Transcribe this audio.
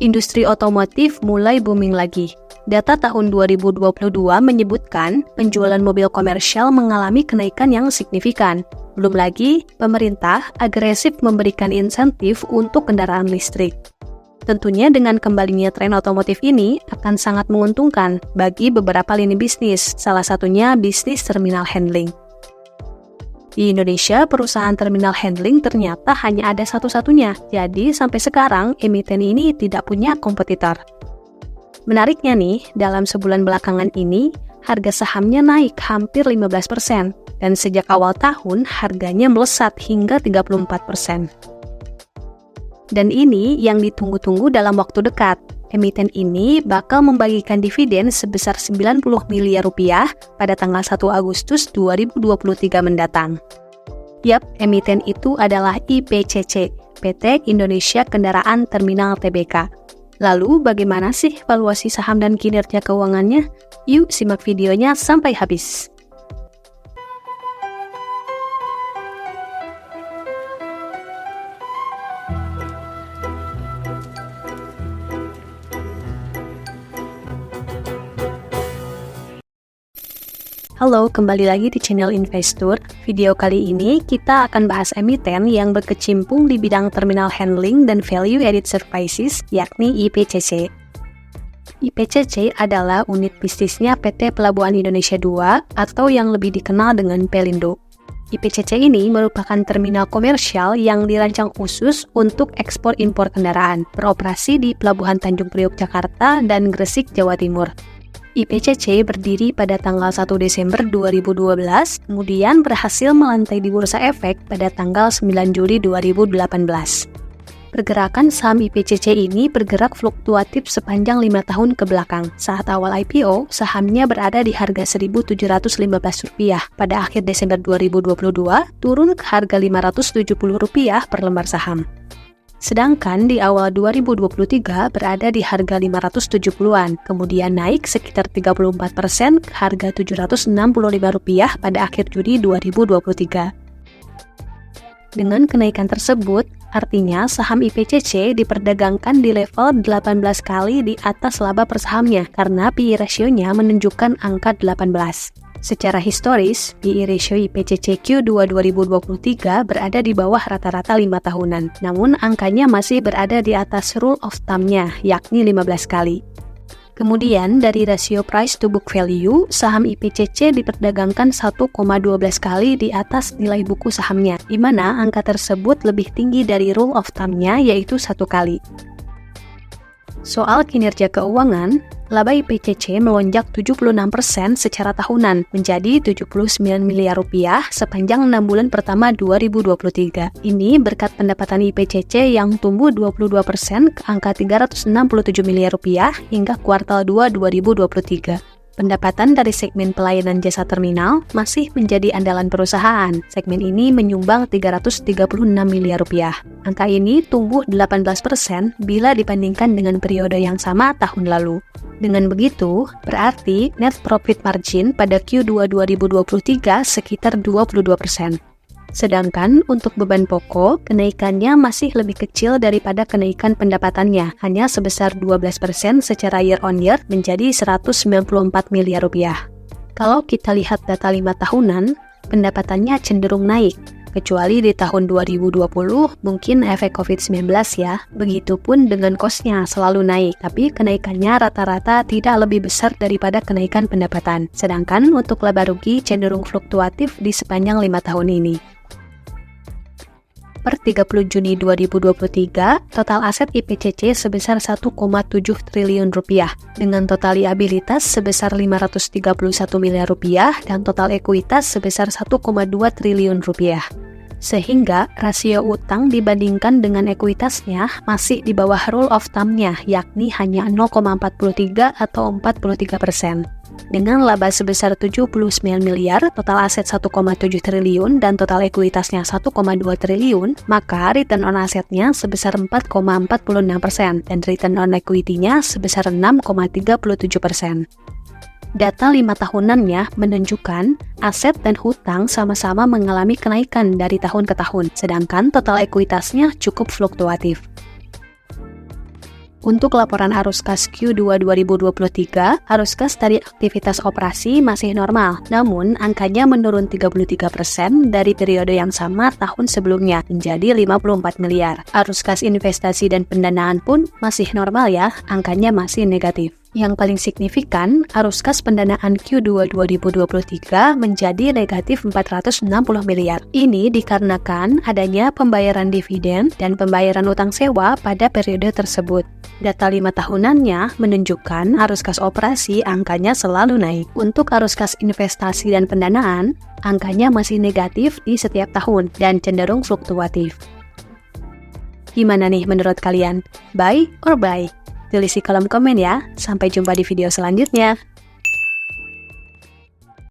Industri otomotif mulai booming lagi. Data tahun 2022 menyebutkan penjualan mobil komersial mengalami kenaikan yang signifikan. Belum lagi, pemerintah agresif memberikan insentif untuk kendaraan listrik. Tentunya dengan kembalinya tren otomotif ini akan sangat menguntungkan bagi beberapa lini bisnis, salah satunya bisnis terminal handling. Di Indonesia, perusahaan terminal handling ternyata hanya ada satu-satunya, jadi sampai sekarang emiten ini tidak punya kompetitor. Menariknya nih, dalam sebulan belakangan ini, harga sahamnya naik hampir 15%, dan sejak awal tahun harganya melesat hingga 34%. Dan ini yang ditunggu-tunggu dalam waktu dekat. Emiten ini bakal membagikan dividen sebesar 90 miliar rupiah pada tanggal 1 Agustus 2023 mendatang. Yap, emiten itu adalah IPCC, PT Indonesia Kendaraan Terminal Tbk. Lalu bagaimana sih valuasi saham dan kinerja keuangannya? Yuk simak videonya sampai habis. Halo, kembali lagi di channel Investor. Video kali ini kita akan bahas emiten yang berkecimpung di bidang terminal handling dan value added services, yakni IPCC. IPCC adalah unit bisnisnya PT Pelabuhan Indonesia II atau yang lebih dikenal dengan Pelindo. IPCC ini merupakan terminal komersial yang dirancang khusus untuk ekspor-impor kendaraan, beroperasi di Pelabuhan Tanjung Priok, Jakarta dan Gresik, Jawa Timur. IPCC berdiri pada tanggal 1 Desember 2012, kemudian berhasil melantai di Bursa Efek pada tanggal 9 Juli 2018. Pergerakan saham IPCC ini bergerak fluktuatif sepanjang 5 tahun ke belakang. Saat awal IPO, sahamnya berada di harga Rp1.715. Pada akhir Desember 2022, turun ke harga Rp570 per lembar saham. Sedangkan di awal 2023 berada di harga 570-an, kemudian naik sekitar 34% ke harga Rp765 pada akhir Juni 2023. Dengan kenaikan tersebut, artinya saham IPCC diperdagangkan di level 18 kali di atas laba per sahamnya karena PE ratio-nya menunjukkan angka 18. Secara historis, PE ratio IPCC Q2 2023 berada di bawah rata-rata 5 tahunan, namun angkanya masih berada di atas rule of thumb-nya, yakni 15 kali. Kemudian, dari rasio price to book value, saham IPCC diperdagangkan 1,12 kali di atas nilai buku sahamnya, di mana angka tersebut lebih tinggi dari rule of thumb-nya, yaitu 1 kali. Soal kinerja keuangan, laba IPCC melonjak 76% secara tahunan menjadi Rp79 miliar sepanjang 6 bulan pertama 2023. Ini berkat pendapatan IPCC yang tumbuh 22% ke angka Rp367 miliar hingga kuartal 2 2023. Pendapatan dari segmen pelayanan jasa terminal masih menjadi andalan perusahaan. Segmen ini menyumbang Rp336 miliar. Angka ini tumbuh 18% bila dibandingkan dengan periode yang sama tahun lalu. Dengan begitu, berarti net profit margin pada Q2 2023 sekitar 22%. Sedangkan untuk beban pokok, kenaikannya masih lebih kecil daripada kenaikan pendapatannya, hanya sebesar 12% secara year on year menjadi Rp194 miliar. Kalau kita lihat data 5 tahunan, pendapatannya cenderung naik, kecuali di tahun 2020 mungkin efek COVID-19 ya, begitupun dengan cost-nya selalu naik, tapi kenaikannya rata-rata tidak lebih besar daripada kenaikan pendapatan, sedangkan untuk laba rugi cenderung fluktuatif di sepanjang 5 tahun ini. Per 30 Juni 2023, total aset IPCC sebesar Rp1,7 triliun, dengan total liabilitas sebesar Rp531 miliar dan total ekuitas sebesar Rp1,2 triliun. Sehingga rasio utang dibandingkan dengan ekuitasnya masih di bawah rule of thumb-nya, yakni hanya 0,43 atau 43%. Dengan laba sebesar Rp79 miliar, total aset Rp1,7 triliun, dan total ekuitasnya Rp1,2 triliun, maka return on asetnya sebesar 4,46% dan return on equity-nya sebesar 6,37%. Data 5 tahunannya menunjukkan aset dan hutang sama-sama mengalami kenaikan dari tahun ke tahun, sedangkan total ekuitasnya cukup fluktuatif. Untuk laporan arus kas Q2 2023, arus kas dari aktivitas operasi masih normal, namun angkanya menurun 33% dari periode yang sama tahun sebelumnya, menjadi 54 miliar. Arus kas investasi dan pendanaan pun masih normal ya, angkanya masih negatif. Yang paling signifikan, arus kas pendanaan Q2 2023 menjadi negatif 460 miliar. Ini dikarenakan adanya pembayaran dividen dan pembayaran utang sewa pada periode tersebut. Data 5 tahunannya menunjukkan arus kas operasi angkanya selalu naik. Untuk arus kas investasi dan pendanaan, angkanya masih negatif di setiap tahun dan cenderung fluktuatif. Gimana nih menurut kalian? Buy or buy? Tulis di kolom komen ya. Sampai jumpa di video selanjutnya.